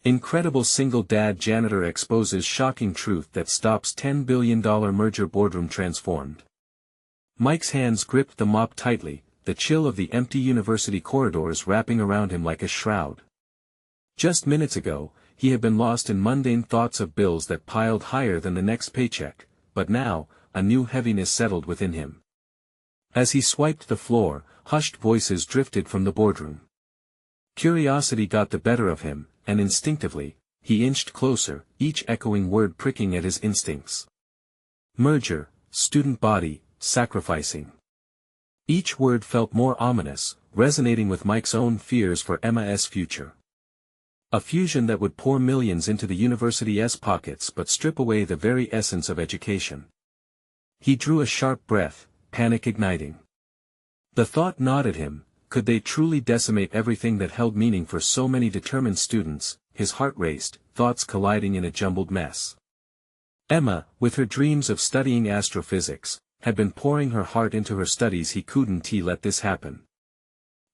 Incredible single dad janitor exposes shocking truth that stops $10 billion merger. Boardroom transformed. Mike's hands gripped the mop tightly, the chill of the empty university corridors wrapping around him like a shroud. Just minutes ago, he had been lost in mundane thoughts of bills that piled higher than the next paycheck, but now, a new heaviness settled within him. As he swiped the floor, hushed voices drifted from the boardroom. Curiosity got the better of him, and instinctively, he inched closer, each echoing word pricking at his instincts. Merger, student body, sacrificing. Each word felt more ominous, resonating with Mike's own fears for Emma's future. A fusion that would pour millions into the university's pockets but strip away the very essence of education. He drew a sharp breath, panic igniting. The thought gnawed at him, could they truly decimate everything that held meaning for so many determined students? His heart raced, thoughts colliding in a jumbled mess. Emma, with her dreams of studying astrophysics, had been pouring her heart into her studies. He couldn't let this happen.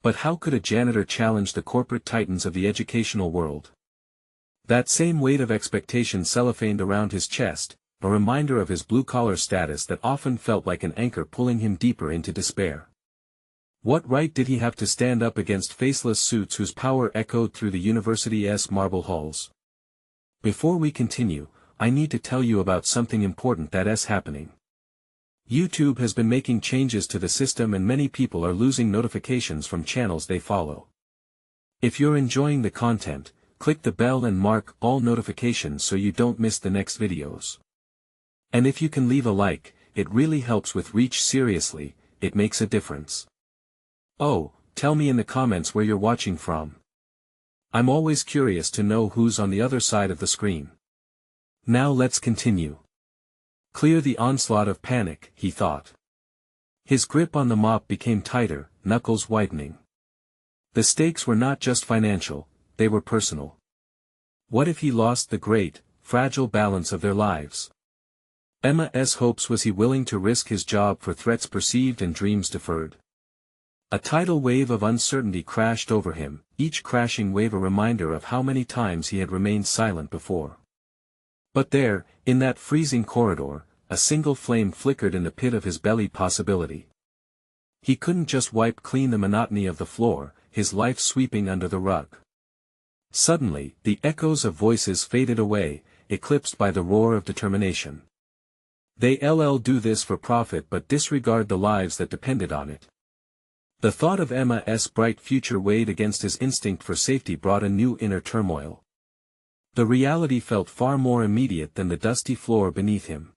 But how could a janitor challenge the corporate titans of the educational world? That same weight of expectation cellophaned around his chest, a reminder of his blue-collar status that often felt like an anchor pulling him deeper into despair. What right did he have to stand up against faceless suits whose power echoed through the university's marble halls? Before we continue, I need to tell you about something important that's happening. YouTube has been making changes to the system and many people are losing notifications from channels they follow. If you're enjoying the content, click the bell and mark all notifications so you don't miss the next videos. And if you can leave a like, it really helps with reach. Seriously, it makes a difference. Oh, tell me in the comments where you're watching from. I'm always curious to know who's on the other side of the screen. Now let's continue. Clear the onslaught of panic, he thought. His grip on the mop became tighter, knuckles whitening. The stakes were not just financial, they were personal. What if he lost the great, fragile balance of their lives? Emma's hopes. Was he willing to risk his job for threats perceived and dreams deferred? A tidal wave of uncertainty crashed over him, each crashing wave a reminder of how many times he had remained silent before. But there, in that freezing corridor, a single flame flickered in the pit of his belly. Possibility. He couldn't just wipe clean the monotony of the floor, his life sweeping under the rug. Suddenly, the echoes of voices faded away, eclipsed by the roar of determination. They'll do this for profit but disregard the lives that depended on it. The thought of Emma's bright future weighed against his instinct for safety, brought a new inner turmoil. The reality felt far more immediate than the dusty floor beneath him.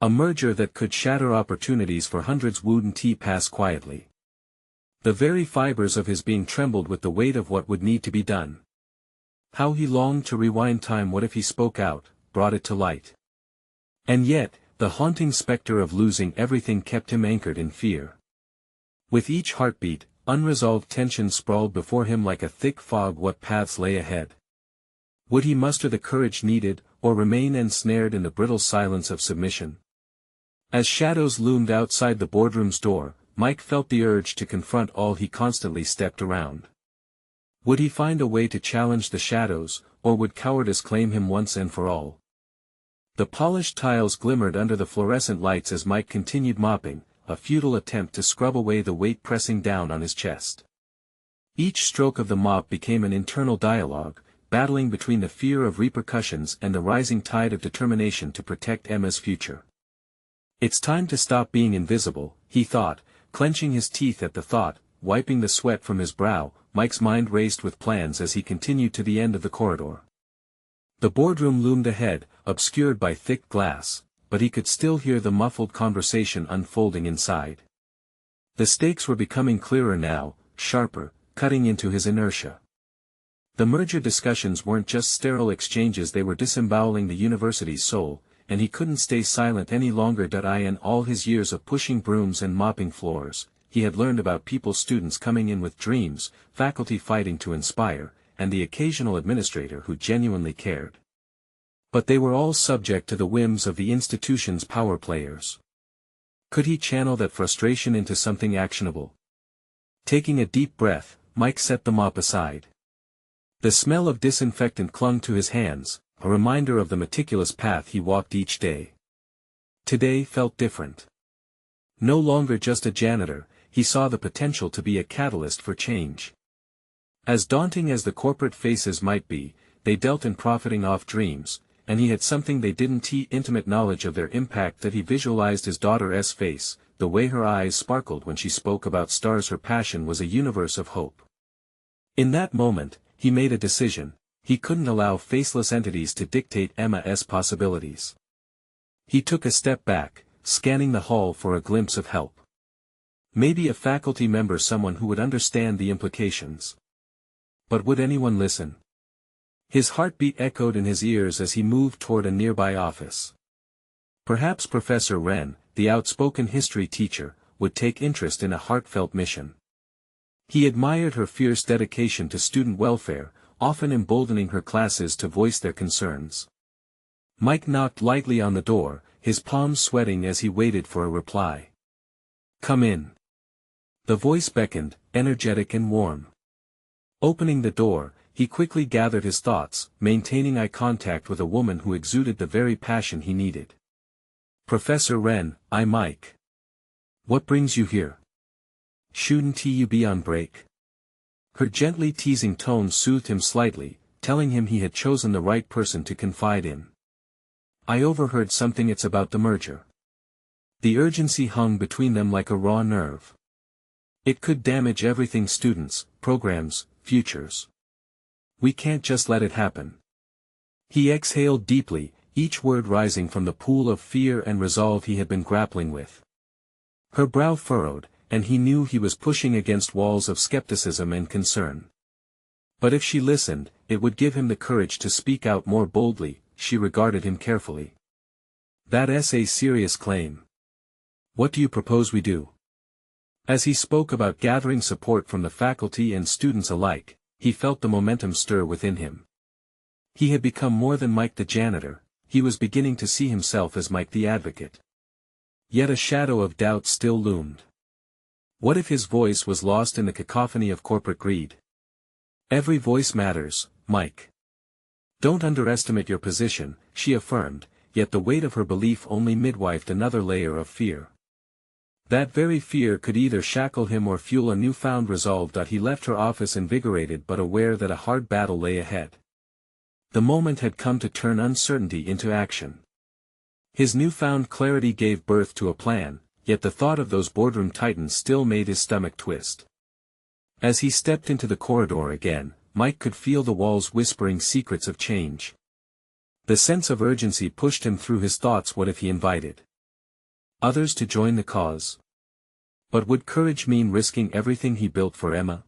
A merger that could shatter opportunities for hundreds wouldn't pass quietly. The very fibers of his being trembled with the weight of what would need to be done. How he longed to rewind time. What if he spoke out, brought it to light? And yet, the haunting specter of losing everything kept him anchored in fear. With each heartbeat, unresolved tension sprawled before him like a thick fog. What paths lay ahead? Would he muster the courage needed, or remain ensnared in the brittle silence of submission? As shadows loomed outside the boardroom's door, Mike felt the urge to confront all he constantly stepped around. Would he find a way to challenge the shadows, or would cowardice claim him once and for all? The polished tiles glimmered under the fluorescent lights as Mike continued mopping, a futile attempt to scrub away the weight pressing down on his chest. Each stroke of the mop became an internal dialogue, battling between the fear of repercussions and the rising tide of determination to protect Emma's future. It's time to stop being invisible, he thought, clenching his teeth at the thought. Wiping the sweat from his brow, Mike's mind raced with plans as he continued to the end of the corridor. The boardroom loomed ahead, obscured by thick glass, but he could still hear the muffled conversation unfolding inside. The stakes were becoming clearer now, sharper, cutting into his inertia. The merger discussions weren't just sterile exchanges, they were disemboweling the university's soul, and he couldn't stay silent any longer. In all his years of pushing brooms and mopping floors, he had learned about people, students coming in with dreams, faculty fighting to inspire, and the occasional administrator who genuinely cared. But they were all subject to the whims of the institution's power players. Could he channel that frustration into something actionable? Taking a deep breath, Mike set the mop aside. The smell of disinfectant clung to his hands, a reminder of the meticulous path he walked each day. Today felt different. No longer just a janitor, he saw the potential to be a catalyst for change. As daunting as the corporate faces might be, they dealt in profiting off dreams, and he had something they didn't: intimate knowledge of their impact. That he visualized his daughter's face, the way her eyes sparkled when she spoke about stars. Her passion was a universe of hope. In that moment, he made a decision: he couldn't allow faceless entities to dictate Emma's possibilities. He took a step back, scanning the hall for a glimpse of help. Maybe a faculty member, someone who would understand the implications. But would anyone listen? His heartbeat echoed in his ears as he moved toward a nearby office. Perhaps Professor Wren, the outspoken history teacher, would take interest in a heartfelt mission. He admired her fierce dedication to student welfare, often emboldening her classes to voice their concerns. Mike knocked lightly on the door, his palms sweating as he waited for a reply. "Come in." The voice beckoned, energetic and warm. Opening the door, he quickly gathered his thoughts, maintaining eye contact with a woman who exuded the very passion he needed. "Professor Wren, I'm Mike. What brings you here? Shouldn't you be on break?" Her gently teasing tone soothed him slightly, telling him he had chosen the right person to confide in. "I overheard something. It's about the merger." The urgency hung between them like a raw nerve. It could damage everything: students, programs, futures. "We can't just let it happen." He exhaled deeply, each word rising from the pool of fear and resolve he had been grappling with. Her brow furrowed, and he knew he was pushing against walls of skepticism and concern. But if she listened, it would give him the courage to speak out more boldly. She regarded him carefully. "That's a serious claim. What do you propose we do?" As he spoke about gathering support from the faculty and students alike, he felt the momentum stir within him. He had become more than Mike the janitor, he was beginning to see himself as Mike the advocate. Yet a shadow of doubt still loomed. What if his voice was lost in the cacophony of corporate greed? "Every voice matters, Mike. Don't underestimate your position," she affirmed, yet the weight of her belief only midwifed another layer of fear. That very fear could either shackle him or fuel a newfound resolve. He left her office invigorated but aware that a hard battle lay ahead. The moment had come to turn uncertainty into action. His newfound clarity gave birth to a plan, yet the thought of those boardroom titans still made his stomach twist. As he stepped into the corridor again, Mike could feel the walls whispering secrets of change. The sense of urgency pushed him through his thoughts. What if he invited others to join the cause? But would courage mean risking everything he built for Emma?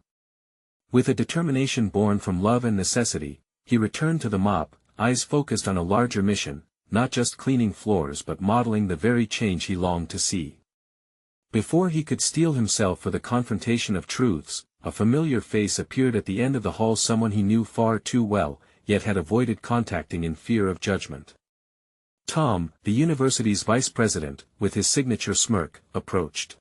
With a determination born from love and necessity, he returned to the mop, eyes focused on a larger mission, not just cleaning floors but modeling the very change he longed to see. Before he could steel himself for the confrontation of truths, a familiar face appeared at the end of the hall, someone he knew far too well, yet had avoided contacting in fear of judgment. Tom, the university's vice president, with his signature smirk, approached.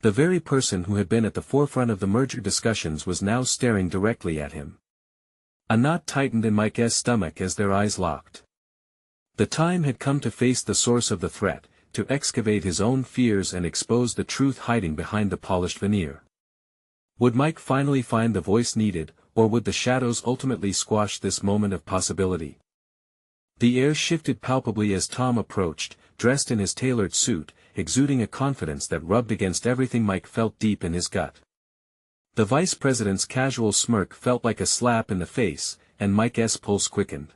The very person who had been at the forefront of the merger discussions was now staring directly at him. A knot tightened in Mike's stomach as their eyes locked. The time had come to face the source of the threat, to excavate his own fears and expose the truth hiding behind the polished veneer. Would Mike finally find the voice needed, or would the shadows ultimately squash this moment of possibility? The air shifted palpably as Tom approached, dressed in his tailored suit, exuding a confidence that rubbed against everything Mike felt deep in his gut. The vice president's casual smirk felt like a slap in the face, and Mike's pulse quickened.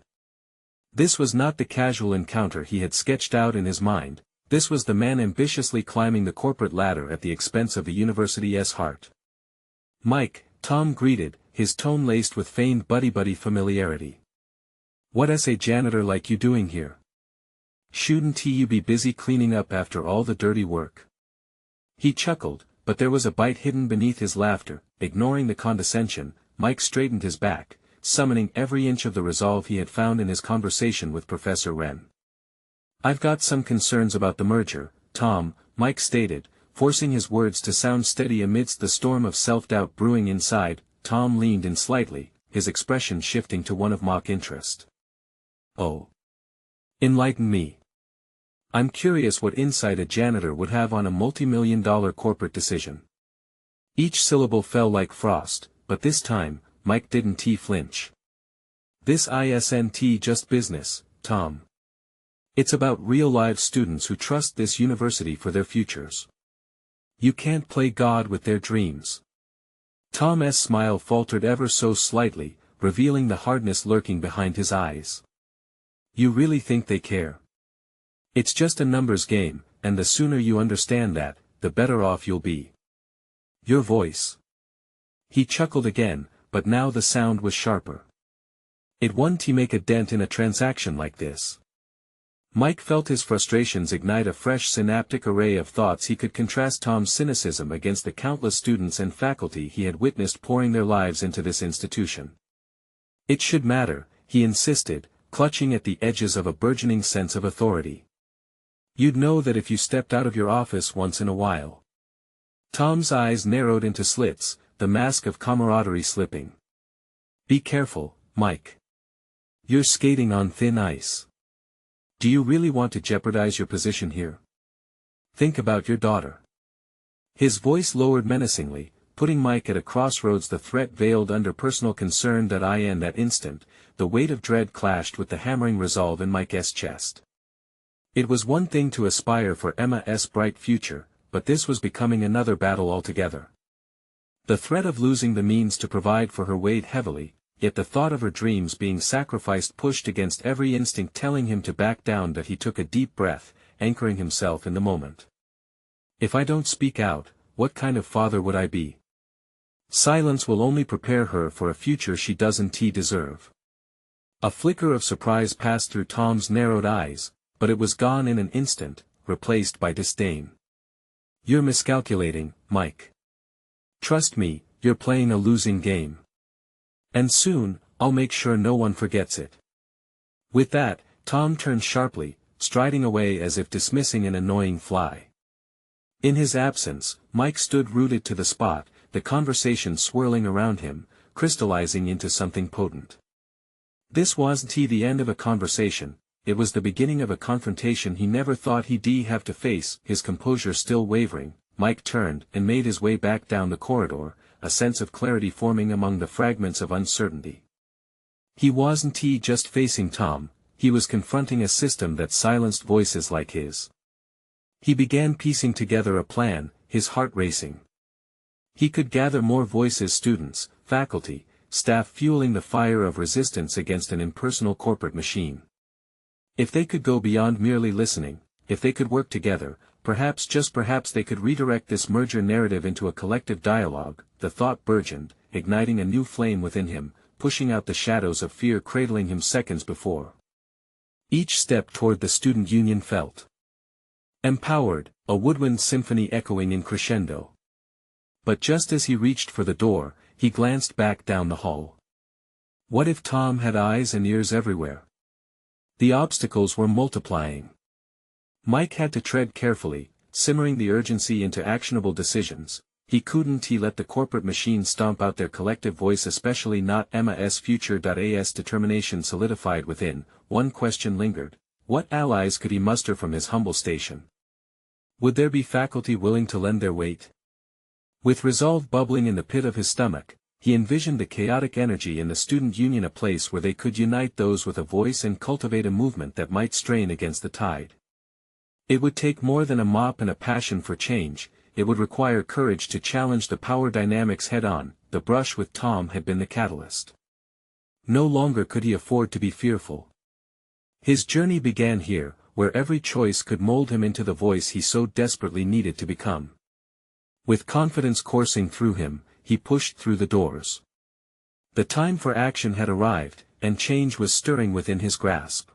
This was not the casual encounter he had sketched out in his mind, this was the man ambitiously climbing the corporate ladder at the expense of the university's heart. "Mike," Tom greeted, his tone laced with feigned buddy-buddy familiarity. "What's a janitor like you doing here? Shouldn't you be busy cleaning up after all the dirty work?" He chuckled, but there was a bite hidden beneath his laughter. Ignoring the condescension, Mike straightened his back, summoning every inch of the resolve he had found in his conversation with Professor Wren. "I've got some concerns about the merger, Tom," Mike stated, forcing his words to sound steady amidst the storm of self-doubt brewing inside. Tom leaned in slightly, his expression shifting to one of mock interest. "Oh. Enlighten me. I'm curious what insight a janitor would have on a multi-million-dollar corporate decision." Each syllable fell like frost, but this time, Mike didn't flinch. "This isn't just business, Tom. It's about real-life students who trust this university for their futures. You can't play God with their dreams." Tom's smile faltered ever so slightly, revealing the hardness lurking behind his eyes. "You really think they care? It's just a numbers game, and the sooner you understand that, the better off you'll be." "Your voice." He chuckled again, but now the sound was sharper. "It won't make a dent in a transaction like this." Mike felt his frustrations ignite a fresh synaptic array of thoughts. He could contrast Tom's cynicism against the countless students and faculty he had witnessed pouring their lives into this institution. "It should matter," he insisted, clutching at the edges of a burgeoning sense of authority. "You'd know that if you stepped out of your office once in a while." Tom's eyes narrowed into slits, the mask of camaraderie slipping. "Be careful, Mike. You're skating on thin ice. Do you really want to jeopardize your position here? Think about your daughter." His voice lowered menacingly, putting Mike at a crossroads. The threat veiled under personal concern. In that instant, the weight of dread clashed with the hammering resolve in Mike's chest. It was one thing to aspire for Emma's bright future, but this was becoming another battle altogether. The threat of losing the means to provide for her weighed heavily, yet the thought of her dreams being sacrificed pushed against every instinct telling him to back down. He took a deep breath, anchoring himself in the moment. "If I don't speak out, what kind of father would I be? Silence will only prepare her for a future she doesn't deserve." A flicker of surprise passed through Tom's narrowed eyes, but it was gone in an instant, replaced by disdain. "You're miscalculating, Mike. Trust me, you're playing a losing game. And soon, I'll make sure no one forgets it." With that, Tom turned sharply, striding away as if dismissing an annoying fly. In his absence, Mike stood rooted to the spot, the conversation swirling around him, crystallizing into something potent. This wasn't the end of a conversation, it was the beginning of a confrontation he never thought he'd have to face. His composure still wavering, Mike turned and made his way back down the corridor, a sense of clarity forming among the fragments of uncertainty. He wasn't just facing Tom, he was confronting a system that silenced voices like his. He began piecing together a plan, his heart racing. He could gather more voices, students, faculty, staff fueling the fire of resistance against an impersonal corporate machine. If they could go beyond merely listening, if they could work together, perhaps just perhaps they could redirect this merger narrative into a collective dialogue. The thought burgeoned, igniting a new flame within him, pushing out the shadows of fear cradling him seconds before. Each step toward the student union felt empowered, a woodwind symphony echoing in crescendo. But just as he reached for the door, he glanced back down the hall. What if Tom had eyes and ears everywhere? The obstacles were multiplying. Mike had to tread carefully, simmering the urgency into actionable decisions. He couldn't let the corporate machine stomp out their collective voice, especially not Emma's future. As determination solidified within, one question lingered: what allies could he muster from his humble station? Would there be faculty willing to lend their weight? With resolve bubbling in the pit of his stomach, he envisioned the chaotic energy in the student union, a place where they could unite those with a voice and cultivate a movement that might strain against the tide. It would take more than a mop and a passion for change. It would require courage to challenge the power dynamics head-on. The brush with Tom had been the catalyst. No longer could he afford to be fearful. His journey began here, where every choice could mold him into the voice he so desperately needed to become. With confidence coursing through him, he pushed through the doors. The time for action had arrived, and change was stirring within his grasp.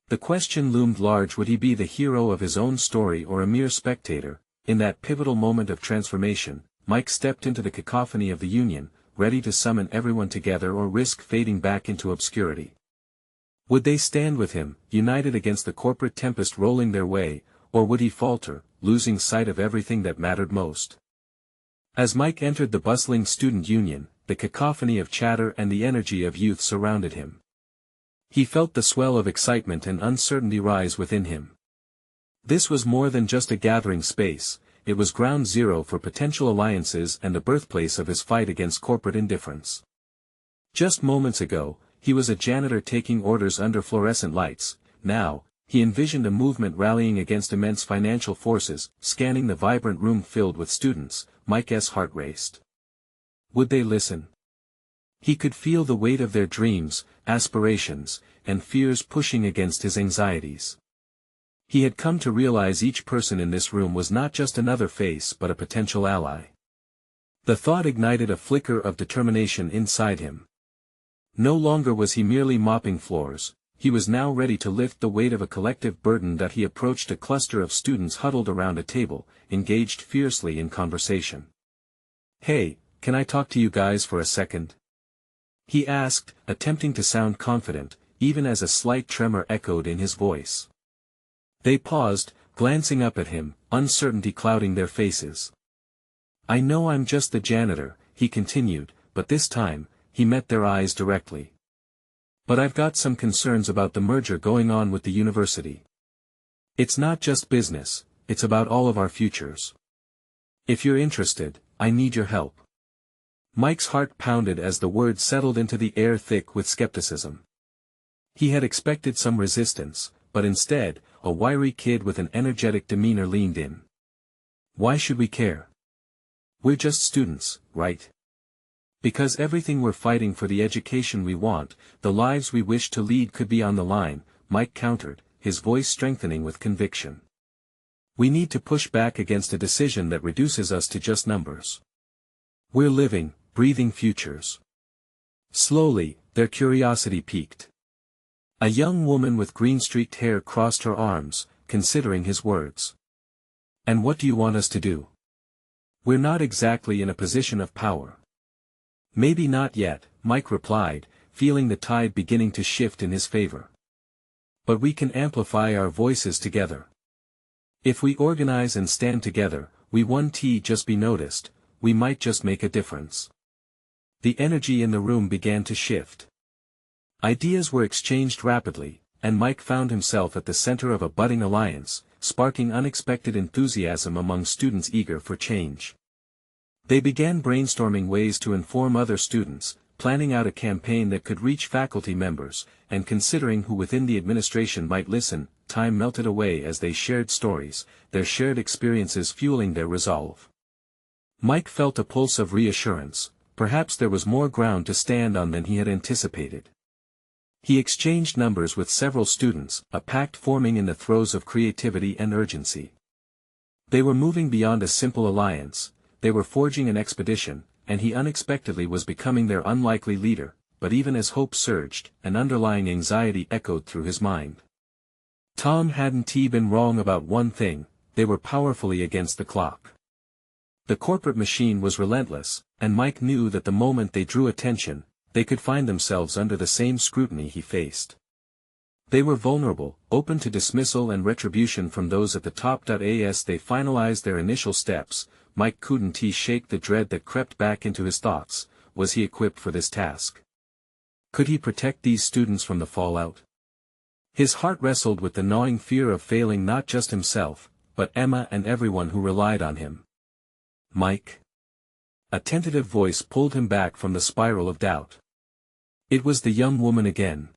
The question loomed large: would he be the hero of his own story or a mere spectator? In that pivotal moment of transformation, Mike stepped into the cacophony of the union, ready to summon everyone together or risk fading back into obscurity. Would they stand with him, united against the corporate tempest rolling their way, or would he falter, losing sight of everything that mattered most? As Mike entered the bustling student union, the cacophony of chatter and the energy of youth surrounded him. He felt the swell of excitement and uncertainty rise within him. This was more than just a gathering space, it was ground zero for potential alliances and the birthplace of his fight against corporate indifference. Just moments ago, he was a janitor taking orders under fluorescent lights. Now, he envisioned a movement rallying against immense financial forces. Scanning the vibrant room filled with students, Mike's heart raced. Would they listen? He could feel the weight of their dreams, aspirations, and fears pushing against his anxieties. He had come to realize each person in this room was not just another face but a potential ally. The thought ignited a flicker of determination inside him. No longer was he merely mopping floors, he was now ready to lift the weight of a collective burden. That he approached a cluster of students huddled around a table, engaged fiercely in conversation. "Hey, can I talk to you guys for a second?" he asked, attempting to sound confident, even as a slight tremor echoed in his voice. They paused, glancing up at him, uncertainty clouding their faces. "I know I'm just the janitor," he continued, but this time, he met their eyes directly. "But I've got some concerns about the merger going on with the university. It's not just business, it's about all of our futures. If you're interested, I need your help." Mike's heart pounded as the words settled into the air thick with skepticism. He had expected some resistance, but instead, a wiry kid with an energetic demeanor leaned in. "Why should we care? We're just students, right? Because everything we're fighting for, the education we want, the lives we wish to lead, could be on the line," Mike countered, his voice strengthening with conviction. "We need to push back against a decision that reduces us to just numbers. We're living, breathing futures." Slowly, their curiosity piqued. A young woman with green-streaked hair crossed her arms, considering his words. "And what do you want us to do? We're not exactly in a position of power." "Maybe not yet," Mike replied, feeling the tide beginning to shift in his favor. "But we can amplify our voices together. If we organize and stand together, we won't just be noticed, we might just make a difference." The energy in the room began to shift. Ideas were exchanged rapidly, and Mike found himself at the center of a budding alliance, sparking unexpected enthusiasm among students eager for change. They began brainstorming ways to inform other students, planning out a campaign that could reach faculty members, and considering who within the administration might listen. Time melted away as they shared stories, their shared experiences fueling their resolve. Mike felt a pulse of reassurance. Perhaps there was more ground to stand on than he had anticipated. He exchanged numbers with several students, a pact forming in the throes of creativity and urgency. They were moving beyond a simple alliance, they were forging an expedition, and he unexpectedly was becoming their unlikely leader. But even as hope surged, an underlying anxiety echoed through his mind. Tom hadn't been wrong about one thing: they were powerfully against the clock. The corporate machine was relentless, and Mike knew that the moment they drew attention, they could find themselves under the same scrutiny he faced. They were vulnerable, open to dismissal and retribution from those at the top. As they finalized their initial steps, Mike couldn't shake the dread that crept back into his thoughts. Was he equipped for this task? Could he protect these students from the fallout? His heart wrestled with the gnawing fear of failing not just himself, but Emma and everyone who relied on him. "Mike?" A tentative voice pulled him back from the spiral of doubt. It was the young woman again.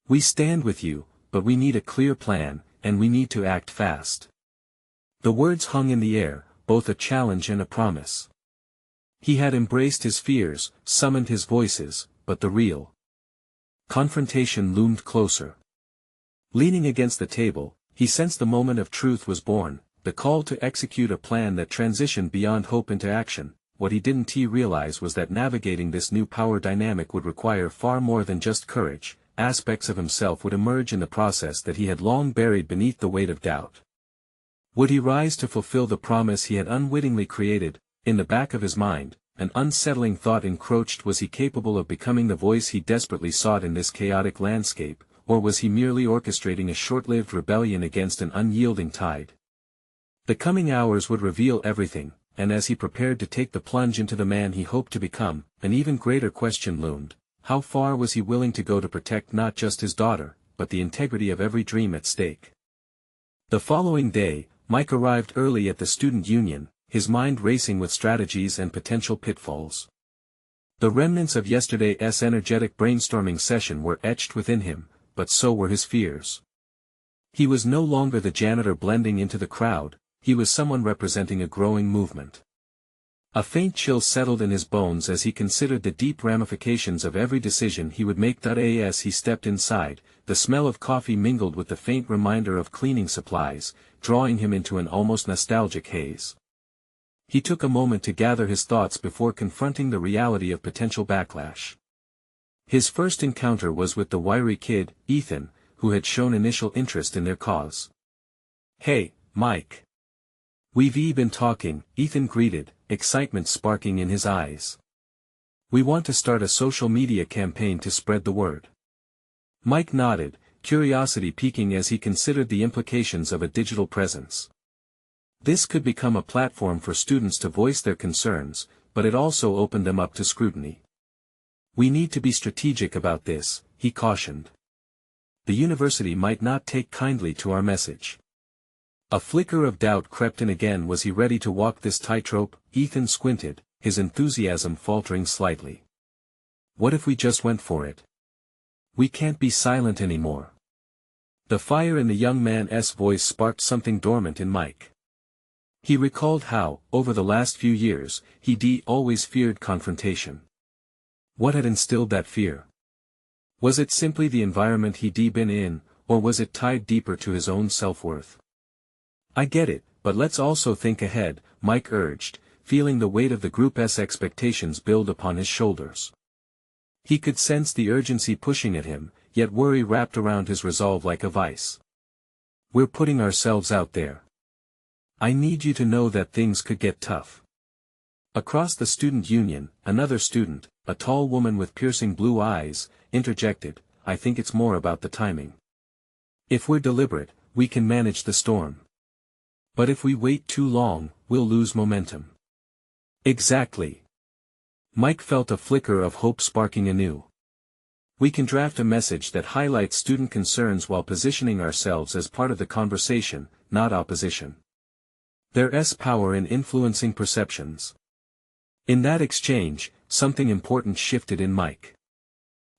"We stand with you, but we need a clear plan, and we need to act fast." The words hung in the air, both a challenge and a promise. He had embraced his fears, summoned his voices, but the real confrontation loomed closer. Leaning against the table, he sensed the moment of truth was born, the call to execute a plan that transitioned beyond hope into action. What he didn't realize was that navigating this new power dynamic would require far more than just courage. Aspects of himself would emerge in the process that he had long buried beneath the weight of doubt. Would he rise to fulfill the promise he had unwittingly created? In the back of his mind, an unsettling thought encroached: was he capable of becoming the voice he desperately sought in this chaotic landscape, or was he merely orchestrating a short-lived rebellion against an unyielding tide? The coming hours would reveal everything, and as he prepared to take the plunge into the man he hoped to become, an even greater question loomed: how far was he willing to go to protect not just his daughter, but the integrity of every dream at stake? The following day, Mike arrived early at the student union, his mind racing with strategies and potential pitfalls. The remnants of yesterday's energetic brainstorming session were etched within him, but so were his fears. He was no longer the janitor blending into the crowd, he was someone representing a growing movement. A faint chill settled in his bones as he considered the deep ramifications of every decision he would make. As he stepped inside, the smell of coffee mingled with the faint reminder of cleaning supplies, drawing him into an almost nostalgic haze. He took a moment to gather his thoughts before confronting the reality of potential backlash. His first encounter was with the wiry kid, Ethan, who had shown initial interest in their cause. "Hey, Mike. We've been talking," Ethan greeted, excitement sparking in his eyes. "We want to start a social media campaign to spread the word." Mike nodded, curiosity piquing as he considered the implications of a digital presence. This could become a platform for students to voice their concerns, but it also opened them up to scrutiny. "We need to be strategic about this," he cautioned. "The university might not take kindly to our message." A flicker of doubt crept in again. Was he ready to walk this tightrope? Ethan squinted, his enthusiasm faltering slightly. "What if we just went for it? We can't be silent anymore." The fire in the young man's voice sparked something dormant in Mike. He recalled how, over the last few years, he'd always feared confrontation. What had instilled that fear? Was it simply the environment he'd been in, or was it tied deeper to his own self-worth? "I get it, but let's also think ahead," Mike urged, feeling the weight of the group's expectations build upon his shoulders. He could sense the urgency pushing at him, yet worry wrapped around his resolve like a vice. "We're putting ourselves out there. I need you to know that things could get tough." Across the student union, another student, a tall woman with piercing blue eyes, interjected, "I think it's more about the timing. If we're deliberate, we can manage the storm. But if we wait too long, we'll lose momentum." "Exactly." Mike felt a flicker of hope sparking anew. "We can draft a message that highlights student concerns while positioning ourselves as part of the conversation, not opposition. There's power in influencing perceptions." In that exchange, something important shifted in Mike.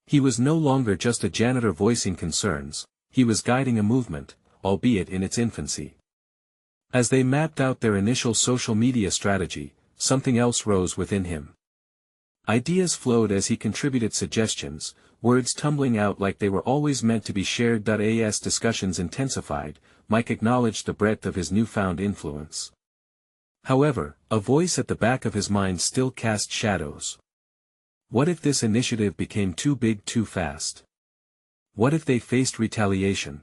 He was no longer just a janitor voicing concerns, he was guiding a movement, albeit in its infancy. As they mapped out their initial social media strategy, something else rose within him. Ideas flowed as he contributed suggestions, words tumbling out like they were always meant to be shared. As discussions intensified, Mike acknowledged the breadth of his newfound influence. However, a voice at the back of his mind still cast shadows. What if this initiative became too big too fast? What if they faced retaliation?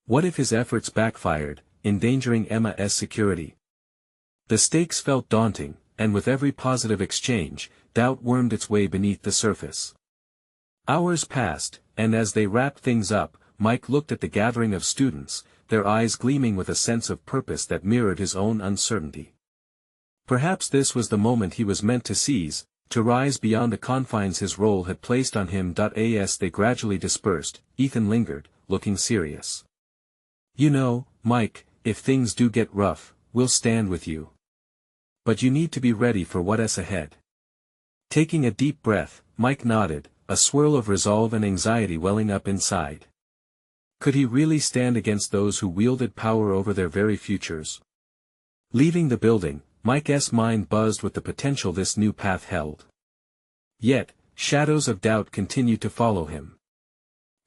What if his efforts backfired, endangering Emma's security? The stakes felt daunting, and with every positive exchange, doubt wormed its way beneath the surface. Hours passed, and as they wrapped things up, Mike looked at the gathering of students, their eyes gleaming with a sense of purpose that mirrored his own uncertainty. Perhaps this was the moment he was meant to seize, to rise beyond the confines his role had placed on him. As they gradually dispersed, Ethan lingered, looking serious. "You know, Mike, if things do get rough, we'll stand with you. But you need to be ready for what's ahead." Taking a deep breath, Mike nodded, a swirl of resolve and anxiety welling up inside. Could he really stand against those who wielded power over their very futures? Leaving the building, Mike's mind buzzed with the potential this new path held. Yet, shadows of doubt continued to follow him.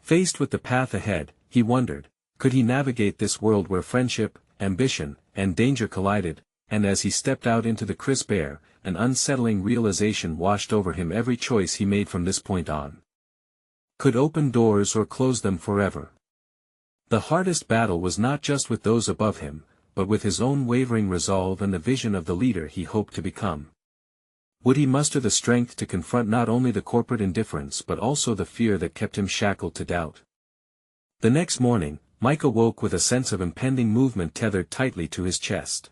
Faced with the path ahead, he wondered, could he navigate this world where friendship, ambition, and danger collided? And as he stepped out into the crisp air, an unsettling realization washed over him. Every choice he made from this point on could open doors or close them forever. The hardest battle was not just with those above him, but with his own wavering resolve and the vision of the leader he hoped to become. Would he muster the strength to confront not only the corporate indifference but also the fear that kept him shackled to doubt? The next morning, Mike awoke with a sense of impending movement tethered tightly to his chest.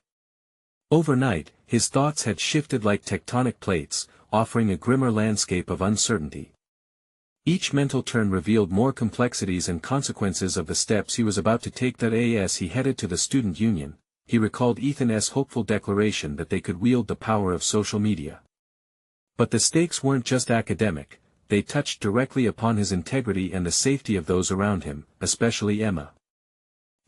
Overnight, his thoughts had shifted like tectonic plates, offering a grimmer landscape of uncertainty. Each mental turn revealed more complexities and consequences of the steps he was about to take. As he headed to the student union, he recalled Ethan's hopeful declaration that they could wield the power of social media. But the stakes weren't just academic, they touched directly upon his integrity and the safety of those around him, especially Emma.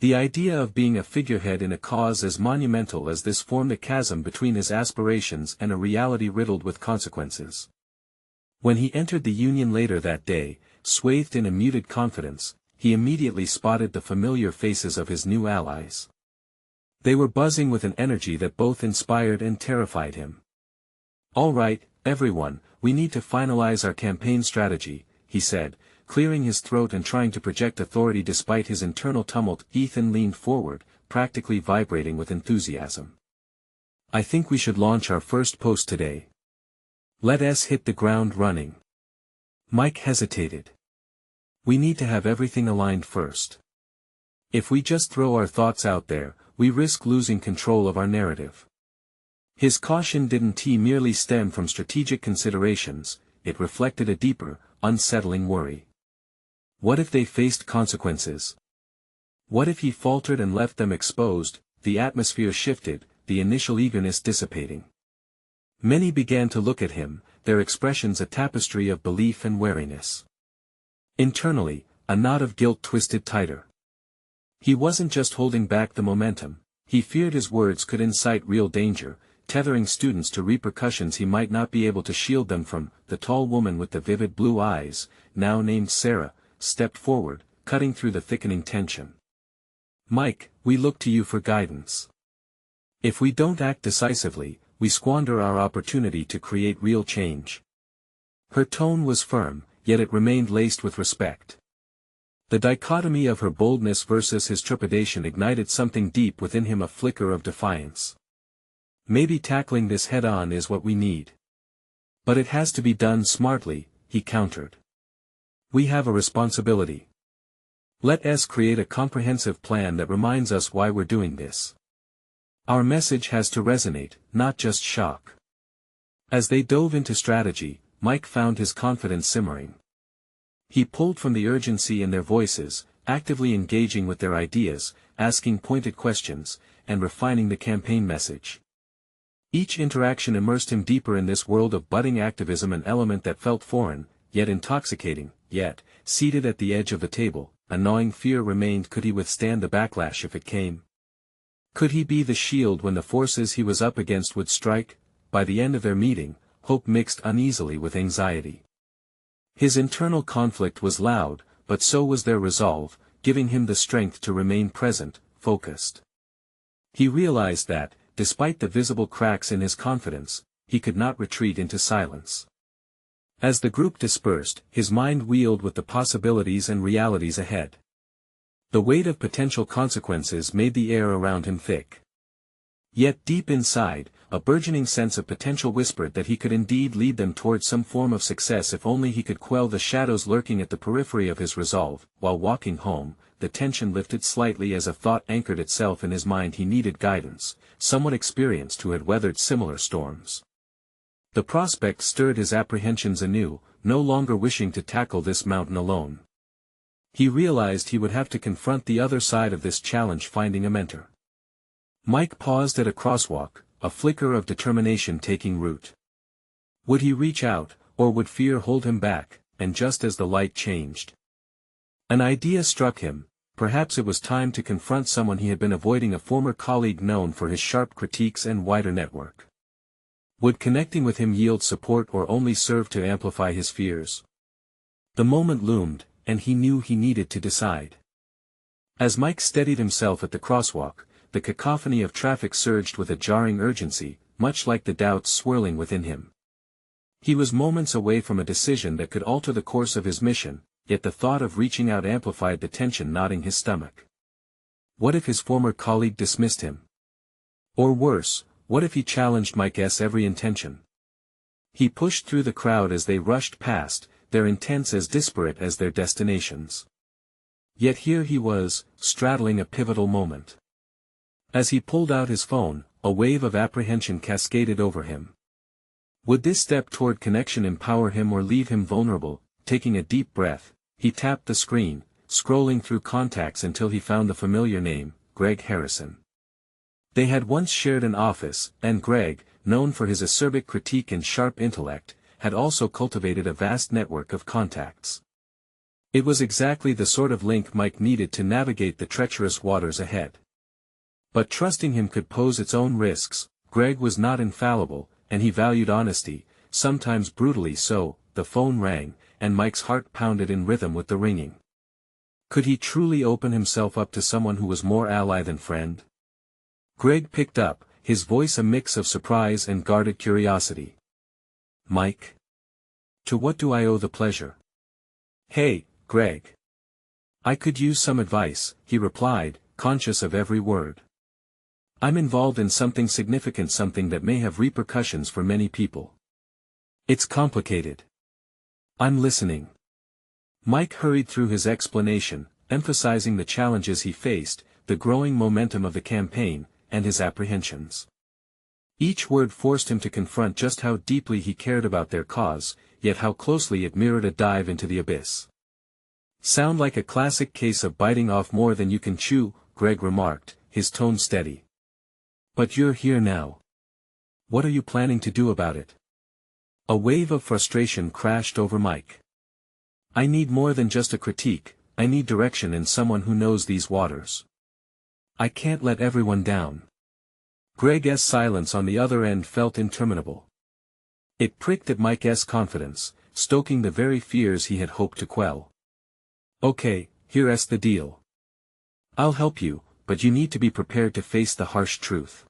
The idea of being a figurehead in a cause as monumental as this formed a chasm between his aspirations and a reality riddled with consequences. When he entered the union later that day, swathed in a muted confidence, he immediately spotted the familiar faces of his new allies. They were buzzing with an energy that both inspired and terrified him. "All right, everyone, we need to finalize our campaign strategy," he said, clearing his throat and trying to project authority despite his internal tumult. Ethan leaned forward, practically vibrating with enthusiasm. "I think we should launch our first post today. Let's hit the ground running." Mike hesitated. "We need to have everything aligned first. If we just throw our thoughts out there, we risk losing control of our narrative." His caution didn't merely stem from strategic considerations, it reflected a deeper, unsettling worry. What if they faced consequences? What if he faltered and left them exposed? The atmosphere shifted, the initial eagerness dissipating. Many began to look at him, their expressions a tapestry of belief and wariness. Internally, a knot of guilt twisted tighter. He wasn't just holding back the momentum, he feared his words could incite real danger, tethering students to repercussions he might not be able to shield them from. The tall woman with the vivid blue eyes, now named Sarah, stepped forward, cutting through the thickening tension. "Mike, we look to you for guidance. If we don't act decisively, we squander our opportunity to create real change." Her tone was firm, yet it remained laced with respect. The dichotomy of her boldness versus his trepidation ignited something deep within him, a flicker of defiance. "Maybe tackling this head-on is what we need. But it has to be done smartly," he countered. "We have a responsibility. Let's create a comprehensive plan that reminds us why we're doing this. Our message has to resonate, not just shock." As they dove into strategy, Mike found his confidence simmering. He pulled from the urgency in their voices, actively engaging with their ideas, asking pointed questions, and refining the campaign message. Each interaction immersed him deeper in this world of budding activism, an element that felt foreign, yet intoxicating. Yet, seated at the edge of the table, a gnawing fear remained. Could he withstand the backlash if it came? Could he be the shield when the forces he was up against would strike? By the end of their meeting, hope mixed uneasily with anxiety. His internal conflict was loud, but so was their resolve, giving him the strength to remain present, focused. He realized that, despite the visible cracks in his confidence, he could not retreat into silence. As the group dispersed, his mind wheeled with the possibilities and realities ahead. The weight of potential consequences made the air around him thick. Yet deep inside, a burgeoning sense of potential whispered that he could indeed lead them towards some form of success if only he could quell the shadows lurking at the periphery of his resolve. While walking home, the tension lifted slightly as a thought anchored itself in his mind. He needed guidance, someone experienced who had weathered similar storms. The prospect stirred his apprehensions anew, no longer wishing to tackle this mountain alone. He realized he would have to confront the other side of this challenge, finding a mentor. Mike paused at a crosswalk, a flicker of determination taking root. Would he reach out, or would fear hold him back? And just as the light changed, an idea struck him. Perhaps it was time to confront someone he had been avoiding, a former colleague known for his sharp critiques and wider network. Would connecting with him yield support or only serve to amplify his fears? The moment loomed, and he knew he needed to decide. As Mike steadied himself at the crosswalk, the cacophony of traffic surged with a jarring urgency, much like the doubts swirling within him. He was moments away from a decision that could alter the course of his mission, yet the thought of reaching out amplified the tension knotting his stomach. What if his former colleague dismissed him? Or worse, what if he challenged Mike's every intention? He pushed through the crowd as they rushed past, their intents as disparate as their destinations. Yet here he was, straddling a pivotal moment. As he pulled out his phone, a wave of apprehension cascaded over him. Would this step toward connection empower him or leave him vulnerable? Taking a deep breath, he tapped the screen, scrolling through contacts until he found the familiar name, Greg Harrison. They had once shared an office, and Greg, known for his acerbic critique and sharp intellect, had also cultivated a vast network of contacts. It was exactly the sort of link Mike needed to navigate the treacherous waters ahead. But trusting him could pose its own risks. Greg was not infallible, and he valued honesty, sometimes brutally so. The phone rang, and Mike's heart pounded in rhythm with the ringing. Could he truly open himself up to someone who was more ally than friend? Greg picked up, his voice a mix of surprise and guarded curiosity. Mike? To what do I owe the pleasure? Hey, Greg. I could use some advice, he replied, conscious of every word. I'm involved in something significant, something that may have repercussions for many people. It's complicated. I'm listening. Mike hurried through his explanation, emphasizing the challenges he faced, the growing momentum of the campaign, and his apprehensions. Each word forced him to confront just how deeply he cared about their cause, yet how closely it mirrored a dive into the abyss. Sound like a classic case of biting off more than you can chew, Greg remarked, his tone steady. But you're here now. What are you planning to do about it? A wave of frustration crashed over Mike. I need more than just a critique, I need direction and someone who knows these waters. I can't let everyone down. Greg's silence on the other end felt interminable. It pricked at Mike's confidence, stoking the very fears he had hoped to quell. Okay, here's the deal. I'll help you, but you need to be prepared to face the harsh truth.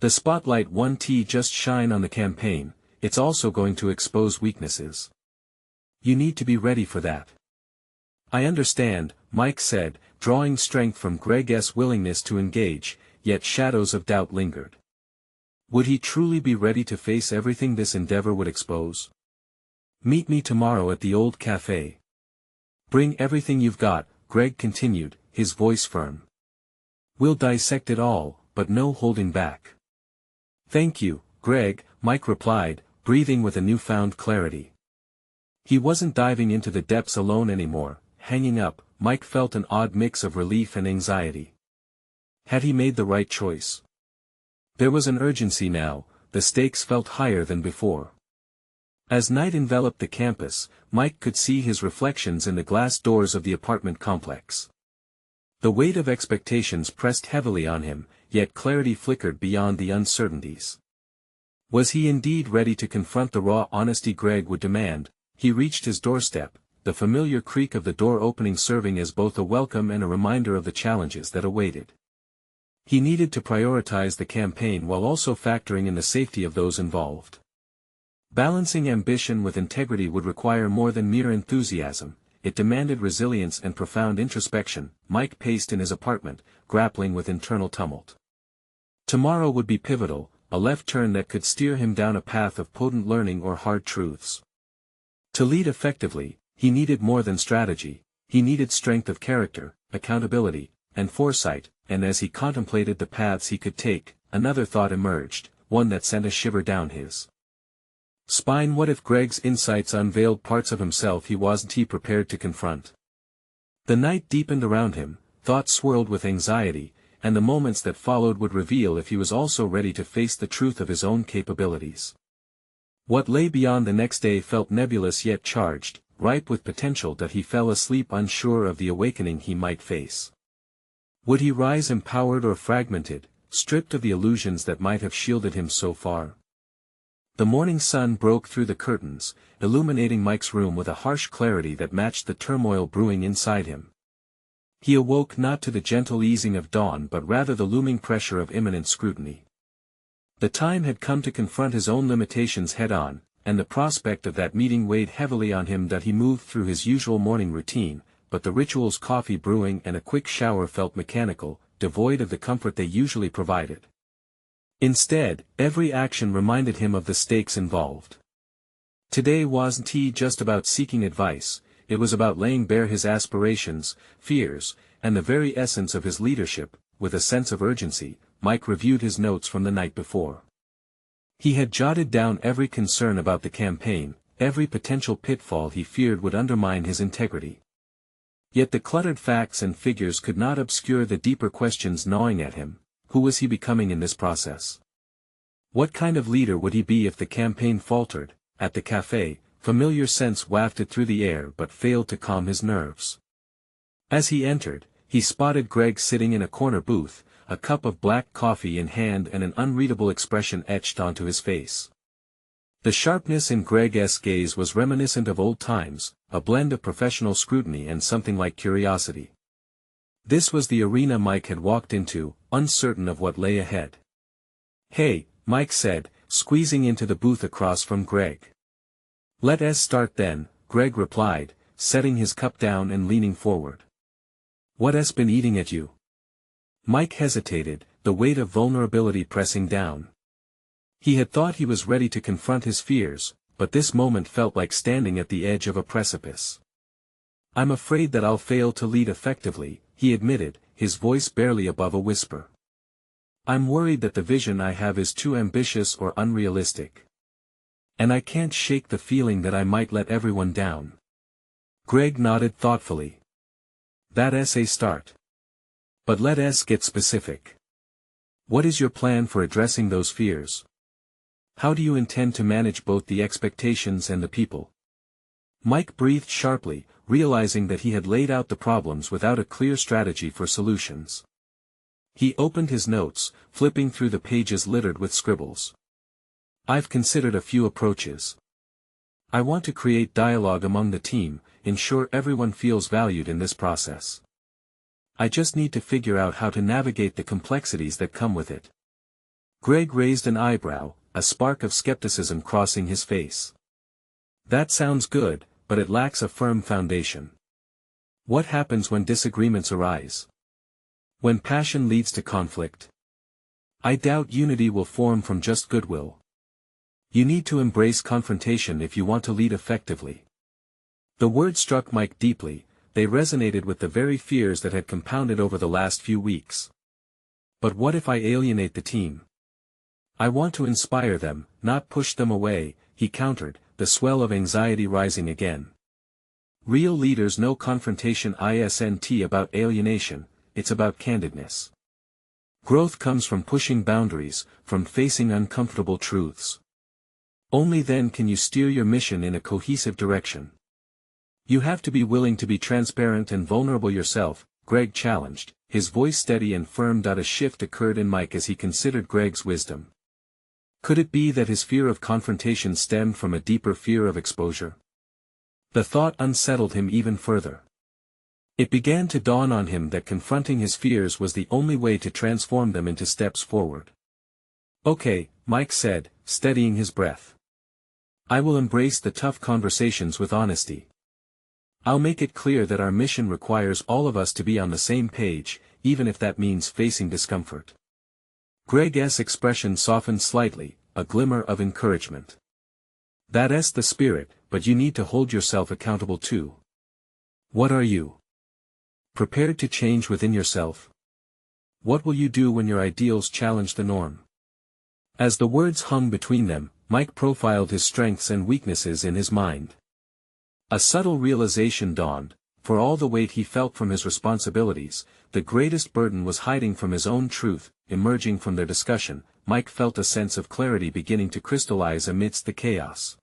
The spotlight won't just shine on the campaign, it's also going to expose weaknesses. You need to be ready for that. I understand, Mike said, drawing strength from Greg's willingness to engage, yet shadows of doubt lingered. Would he truly be ready to face everything this endeavor would expose? Meet me tomorrow at the old cafe. Bring everything you've got, Greg continued, his voice firm. We'll dissect it all, but no holding back. Thank you, Greg, Mike replied, breathing with a newfound clarity. He wasn't diving into the depths alone anymore. Hanging up, Mike felt an odd mix of relief and anxiety. Had he made the right choice? There was an urgency now, the stakes felt higher than before. As night enveloped the campus, Mike could see his reflections in the glass doors of the apartment complex. The weight of expectations pressed heavily on him, yet clarity flickered beyond the uncertainties. Was he indeed ready to confront the raw honesty Greg would demand? He reached his doorstep, the familiar creak of the door opening serving as both a welcome and a reminder of the challenges that awaited. He needed to prioritize the campaign while also factoring in the safety of those involved. Balancing ambition with integrity would require more than mere enthusiasm, it demanded resilience and profound introspection. Mike paced in his apartment, grappling with internal tumult. Tomorrow would be pivotal, a left turn that could steer him down a path of potent learning or hard truths. To lead effectively, he needed more than strategy, he needed strength of character, accountability, and foresight, and as he contemplated the paths he could take, another thought emerged, one that sent a shiver down his spine. What if Greg's insights unveiled parts of himself he wasn't prepared to confront? The night deepened around him, thoughts swirled with anxiety, and the moments that followed would reveal if he was also ready to face the truth of his own capabilities. What lay beyond the next day felt nebulous yet charged, ripe with potential that he fell asleep unsure of the awakening he might face. Would he rise empowered or fragmented, stripped of the illusions that might have shielded him so far? The morning sun broke through the curtains, illuminating Mike's room with a harsh clarity that matched the turmoil brewing inside him. He awoke not to the gentle easing of dawn but rather the looming pressure of imminent scrutiny. The time had come to confront his own limitations head-on, and the prospect of that meeting weighed heavily on him. That he moved through his usual morning routine, but the rituals, coffee brewing and a quick shower, felt mechanical, devoid of the comfort they usually provided. Instead, every action reminded him of the stakes involved. Today wasn't just about seeking advice, it was about laying bare his aspirations, fears, and the very essence of his leadership. With a sense of urgency, Mike reviewed his notes from the night before. He had jotted down every concern about the campaign, every potential pitfall he feared would undermine his integrity. Yet the cluttered facts and figures could not obscure the deeper questions gnawing at him. Who was he becoming in this process? What kind of leader would he be if the campaign faltered? At the cafe, familiar scents wafted through the air but failed to calm his nerves. As he entered, he spotted Greg sitting in a corner booth, a cup of black coffee in hand and an unreadable expression etched onto his face. The sharpness in Greg's gaze was reminiscent of old times, a blend of professional scrutiny and something like curiosity. This was the arena Mike had walked into, uncertain of what lay ahead. "Hey," Mike said, squeezing into the booth across from Greg. "Let us start then," Greg replied, setting his cup down and leaning forward. "What has been eating at you?" Mike hesitated, the weight of vulnerability pressing down. He had thought he was ready to confront his fears, but this moment felt like standing at the edge of a precipice. "I'm afraid that I'll fail to lead effectively," he admitted, his voice barely above a whisper. "I'm worried that the vision I have is too ambitious or unrealistic. And I can't shake the feeling that I might let everyone down." Greg nodded thoughtfully. "That's a start. But let us get specific. What is your plan for addressing those fears? How do you intend to manage both the expectations and the people?" Mike breathed sharply, realizing that he had laid out the problems without a clear strategy for solutions. He opened his notes, flipping through the pages littered with scribbles. "I've considered a few approaches. I want to create dialogue among the team, ensure everyone feels valued in this process. I just need to figure out how to navigate the complexities that come with it." Greg raised an eyebrow, a spark of skepticism crossing his face. "That sounds good, but it lacks a firm foundation. What happens when disagreements arise? When passion leads to conflict? I doubt unity will form from just goodwill. You need to embrace confrontation if you want to lead effectively." The words struck Mike deeply, they resonated with the very fears that had compounded over the last few weeks. "But what if I alienate the team? I want to inspire them, not push them away," he countered, the swell of anxiety rising again. "Real leaders know confrontation isn't about alienation, it's about candidness. Growth comes from pushing boundaries, from facing uncomfortable truths. Only then can you steer your mission in a cohesive direction. You have to be willing to be transparent and vulnerable yourself," Greg challenged, his voice steady and firm. A shift occurred in Mike as he considered Greg's wisdom. Could it be that his fear of confrontation stemmed from a deeper fear of exposure? The thought unsettled him even further. It began to dawn on him that confronting his fears was the only way to transform them into steps forward. "Okay," Mike said, steadying his breath. "I will embrace the tough conversations with honesty. I'll make it clear that our mission requires all of us to be on the same page, even if that means facing discomfort." Greg's expression softened slightly, a glimmer of encouragement. "That's the spirit, but you need to hold yourself accountable too. What are you prepared to change within yourself? What will you do when your ideals challenge the norm?" As the words hung between them, Mike profiled his strengths and weaknesses in his mind. A subtle realization dawned. For all the weight he felt from his responsibilities, the greatest burden was hiding from his own truth. Emerging from their discussion, Mike felt a sense of clarity beginning to crystallize amidst the chaos.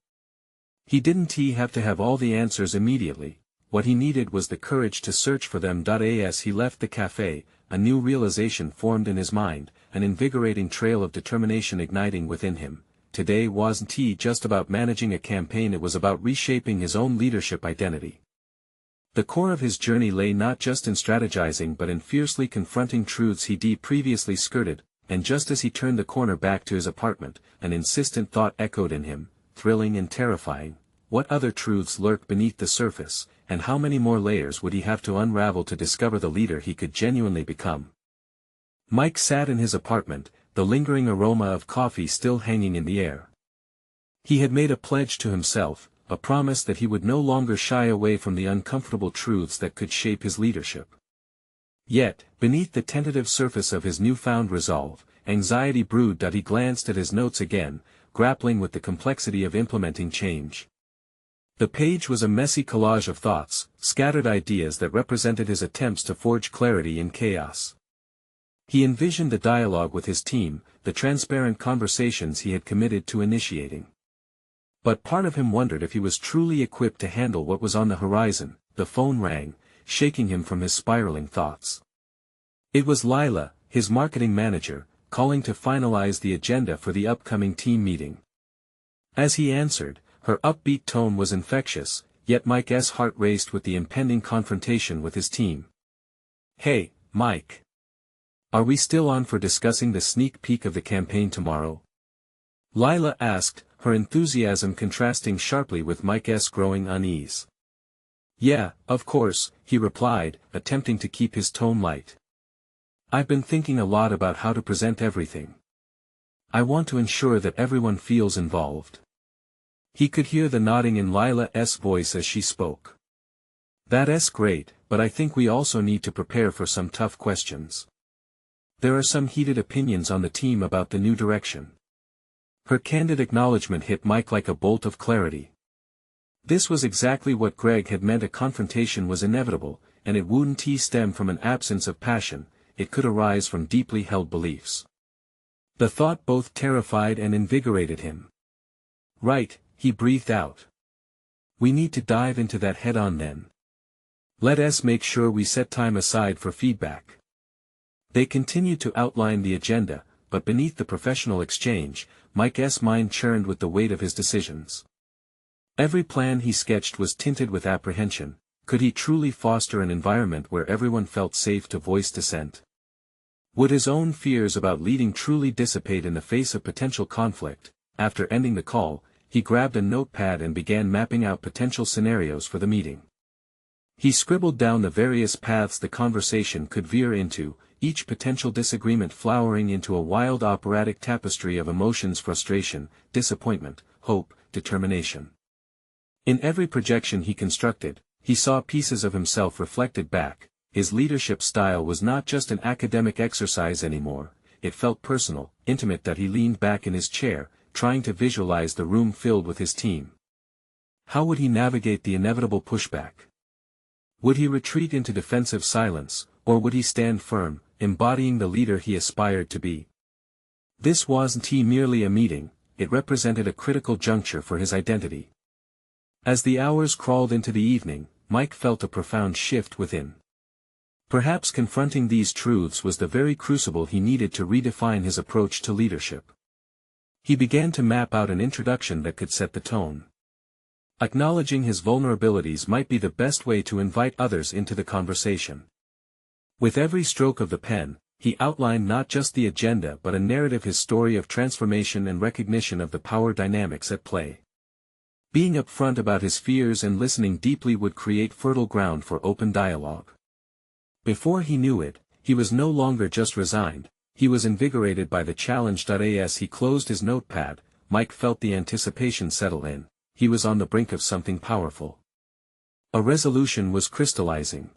He didn't have to have all the answers immediately, what he needed was the courage to search for them. As he left the cafe, a new realization formed in his mind, an invigorating trail of determination igniting within him. Today wasn't just about managing a campaign, it was about reshaping his own leadership identity. The core of his journey lay not just in strategizing but in fiercely confronting truths he previously skirted, and just as he turned the corner back to his apartment, an insistent thought echoed in him, thrilling and terrifying. What other truths lurk beneath the surface, and how many more layers would he have to unravel to discover the leader he could genuinely become? Mike sat in his apartment, the lingering aroma of coffee still hanging in the air. He had made a pledge to himself, a promise that he would no longer shy away from the uncomfortable truths that could shape his leadership. Yet, beneath the tentative surface of his newfound resolve, anxiety brewed. He glanced at his notes again, grappling with the complexity of implementing change. The page was a messy collage of thoughts, scattered ideas that represented his attempts to forge clarity in chaos. He envisioned the dialogue with his team, the transparent conversations he had committed to initiating. But part of him wondered if he was truly equipped to handle what was on the horizon. The phone rang, shaking him from his spiraling thoughts. It was Lila, his marketing manager, calling to finalize the agenda for the upcoming team meeting. As he answered, her upbeat tone was infectious, yet Mike's heart raced with the impending confrontation with his team. "Hey, Mike. Are we still on for discussing the sneak peek of the campaign tomorrow?" Lila asked, her enthusiasm contrasting sharply with Mike's growing unease. "Yeah, of course," he replied, attempting to keep his tone light. "I've been thinking a lot about how to present everything. I want to ensure that everyone feels involved." He could hear the nodding in Lila's voice as she spoke. "That's great, but I think we also need to prepare for some tough questions. There are some heated opinions on the team about the new direction." Her candid acknowledgement hit Mike like a bolt of clarity. This was exactly what Greg had meant. A confrontation was inevitable, and it wouldn't stem from an absence of passion, it could arise from deeply held beliefs. The thought both terrified and invigorated him. "Right," he breathed out. "We need to dive into that head-on then. Let's make sure we set time aside for feedback." They continued to outline the agenda, but beneath the professional exchange, Mike's mind churned with the weight of his decisions. Every plan he sketched was tinted with apprehension. Could he truly foster an environment where everyone felt safe to voice dissent? Would his own fears about leading truly dissipate in the face of potential conflict? After ending the call, he grabbed a notepad and began mapping out potential scenarios for the meeting. He scribbled down the various paths the conversation could veer into, each potential disagreement flowering into a wild operatic tapestry of emotions: frustration, disappointment, hope, determination. In every projection he constructed, he saw pieces of himself reflected back. His leadership style was not just an academic exercise anymore, it felt personal, intimate. He leaned back in his chair, trying to visualize the room filled with his team. How would he navigate the inevitable pushback? Would he retreat into defensive silence, or would he stand firm, embodying the leader he aspired to be? This wasn't merely a meeting, it represented a critical juncture for his identity. As the hours crawled into the evening, Mike felt a profound shift within. Perhaps confronting these truths was the very crucible he needed to redefine his approach to leadership. He began to map out an introduction that could set the tone. Acknowledging his vulnerabilities might be the best way to invite others into the conversation. With every stroke of the pen, he outlined not just the agenda but a narrative: his story of transformation and recognition of the power dynamics at play. Being upfront about his fears and listening deeply would create fertile ground for open dialogue. Before he knew it, he was no longer just resigned, he was invigorated by the challenge. As he closed his notepad, Mike felt the anticipation settle in. He was on the brink of something powerful. A resolution was crystallizing.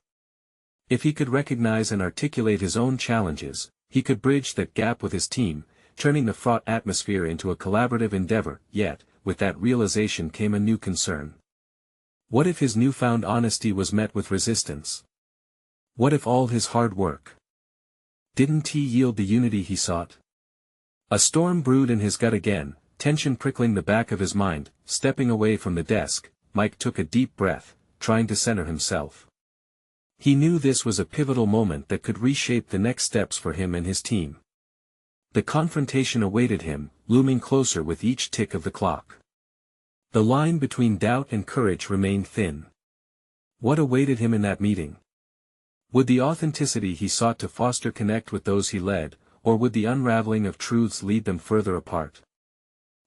If he could recognize and articulate his own challenges, he could bridge that gap with his team, turning the fraught atmosphere into a collaborative endeavor. Yet, with that realization came a new concern. What if his newfound honesty was met with resistance? What if all his hard work didn't yield the unity he sought? A storm brewed in his gut again, tension prickling the back of his mind. Stepping away from the desk, Mike took a deep breath, trying to center himself. He knew this was a pivotal moment that could reshape the next steps for him and his team. The confrontation awaited him, looming closer with each tick of the clock. The line between doubt and courage remained thin. What awaited him in that meeting? Would the authenticity he sought to foster connect with those he led, or would the unraveling of truths lead them further apart?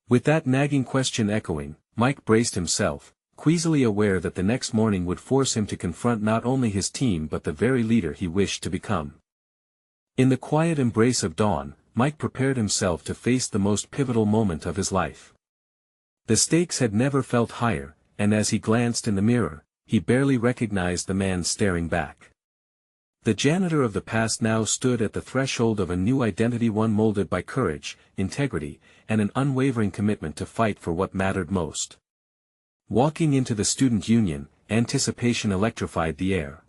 With that nagging question echoing, Mike braced himself, queasily aware that the next morning would force him to confront not only his team but the very leader he wished to become. In the quiet embrace of dawn, Mike prepared himself to face the most pivotal moment of his life. The stakes had never felt higher, and as he glanced in the mirror, he barely recognized the man staring back. The janitor of the past now stood at the threshold of a new identity, one molded by courage, integrity, and an unwavering commitment to fight for what mattered most. Walking into the student union, anticipation electrified the air.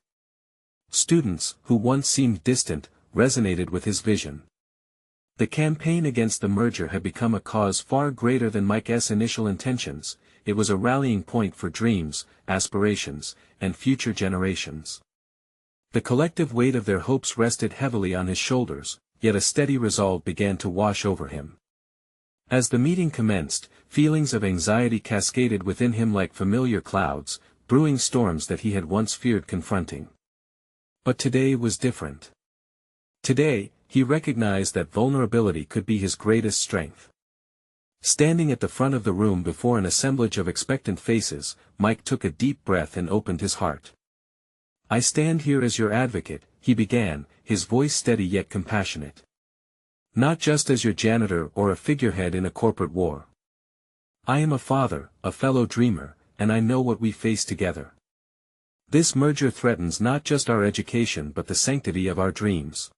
Students, who once seemed distant, resonated with his vision. The campaign against the merger had become a cause far greater than Mike's initial intentions. It was a rallying point for dreams, aspirations, and future generations. The collective weight of their hopes rested heavily on his shoulders, yet a steady resolve began to wash over him. As the meeting commenced, feelings of anxiety cascaded within him like familiar clouds, brewing storms that he had once feared confronting. But today was different. Today, he recognized that vulnerability could be his greatest strength. Standing at the front of the room before an assemblage of expectant faces, Mike took a deep breath and opened his heart. "I stand here as your advocate," he began, his voice steady yet compassionate. "Not just as your janitor or a figurehead in a corporate war. I am a father, a fellow dreamer, and I know what we face together. This merger threatens not just our education but the sanctity of our dreams."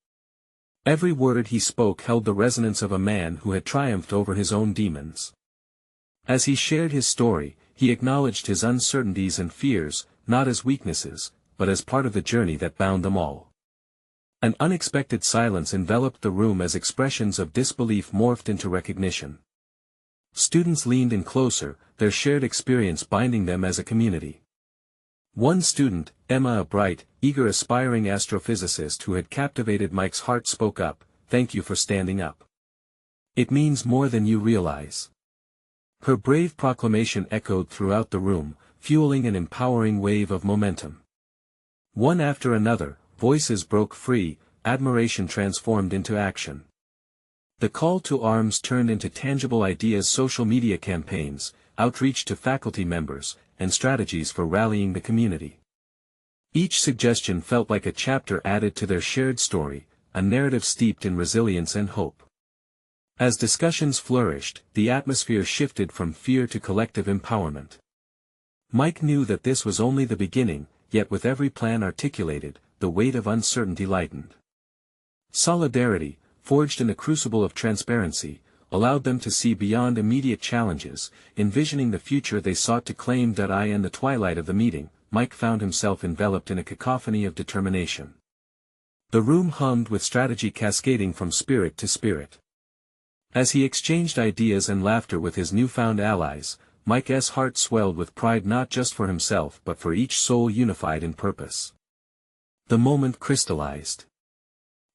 Every word he spoke held the resonance of a man who had triumphed over his own demons. As he shared his story, he acknowledged his uncertainties and fears, not as weaknesses, but as part of the journey that bound them all. An unexpected silence enveloped the room as expressions of disbelief morphed into recognition. Students leaned in closer, their shared experience binding them as a community. One student, Emma, a bright, eager aspiring astrophysicist who had captivated Mike's heart, spoke up, "Thank you for standing up. It means more than you realize." Her brave proclamation echoed throughout the room, fueling an empowering wave of momentum. One after another, voices broke free, admiration transformed into action. The call to arms turned into tangible ideas: social media campaigns, outreach to faculty members, and strategies for rallying the community. Each suggestion felt like a chapter added to their shared story, a narrative steeped in resilience and hope. As discussions flourished, the atmosphere shifted from fear to collective empowerment. Mike knew that this was only the beginning, yet with every plan articulated, the weight of uncertainty lightened. Solidarity, forged in the crucible of transparency, allowed them to see beyond immediate challenges, envisioning the future they sought to claim. In the twilight of the meeting, Mike found himself enveloped in a cacophony of determination. The room hummed with strategy cascading from spirit to spirit. As he exchanged ideas and laughter with his newfound allies, Mike's heart swelled with pride, not just for himself but for each soul unified in purpose. The moment crystallized.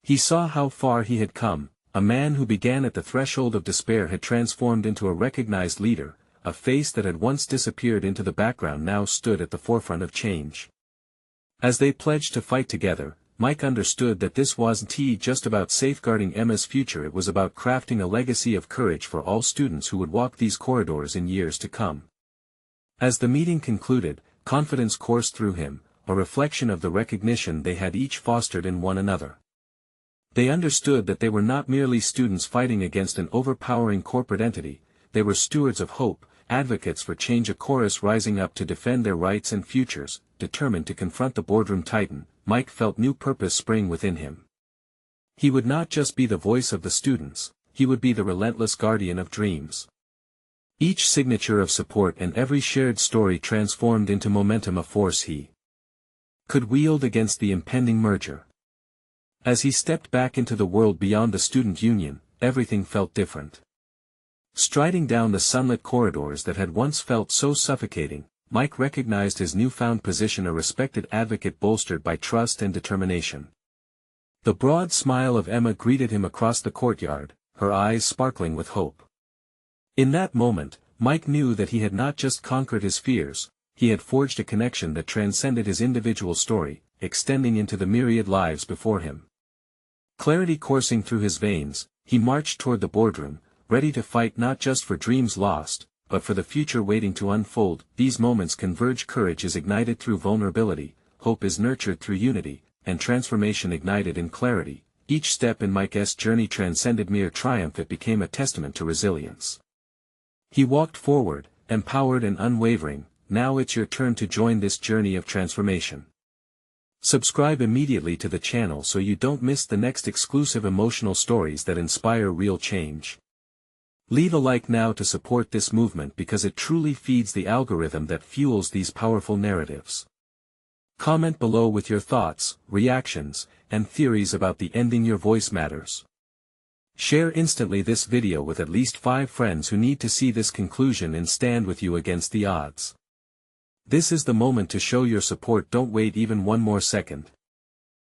He saw how far he had come. A man who began at the threshold of despair had transformed into a recognized leader. A face that had once disappeared into the background now stood at the forefront of change. As they pledged to fight together, Mike understood that this wasn't just about safeguarding Emma's future. It was about crafting a legacy of courage for all students who would walk these corridors in years to come. As the meeting concluded, confidence coursed through him, a reflection of the recognition they had each fostered in one another. They understood that they were not merely students fighting against an overpowering corporate entity. They were stewards of hope, advocates for change, a chorus rising up to defend their rights and futures. Determined to confront the boardroom titan, Mike felt new purpose spring within him. He would not just be the voice of the students, he would be the relentless guardian of dreams. Each signature of support and every shared story transformed into momentum, a force he could wield against the impending merger. As he stepped back into the world beyond the student union, everything felt different. Striding down the sunlit corridors that had once felt so suffocating, Mike recognized his newfound position, a respected advocate bolstered by trust and determination. The broad smile of Emma greeted him across the courtyard, her eyes sparkling with hope. In that moment, Mike knew that he had not just conquered his fears, he had forged a connection that transcended his individual story, extending into the myriad lives before him. Clarity coursing through his veins, he marched toward the boardroom, ready to fight not just for dreams lost, but for the future waiting to unfold. These moments converge: courage is ignited through vulnerability, hope is nurtured through unity, and transformation ignited in clarity. Each step in Mike's journey transcended mere triumph, it became a testament to resilience. He walked forward, empowered and unwavering. Now it's your turn to join this journey of transformation. Subscribe immediately to the channel so you don't miss the next exclusive emotional stories that inspire real change. Leave a like now to support this movement because it truly feeds the algorithm that fuels these powerful narratives. Comment below with your thoughts, reactions, and theories about the Ending Your Voice Matters. Share instantly this video with at least 5 friends who need to see this conclusion and stand with you against the odds. This is the moment to show your support. Don't wait even one more second.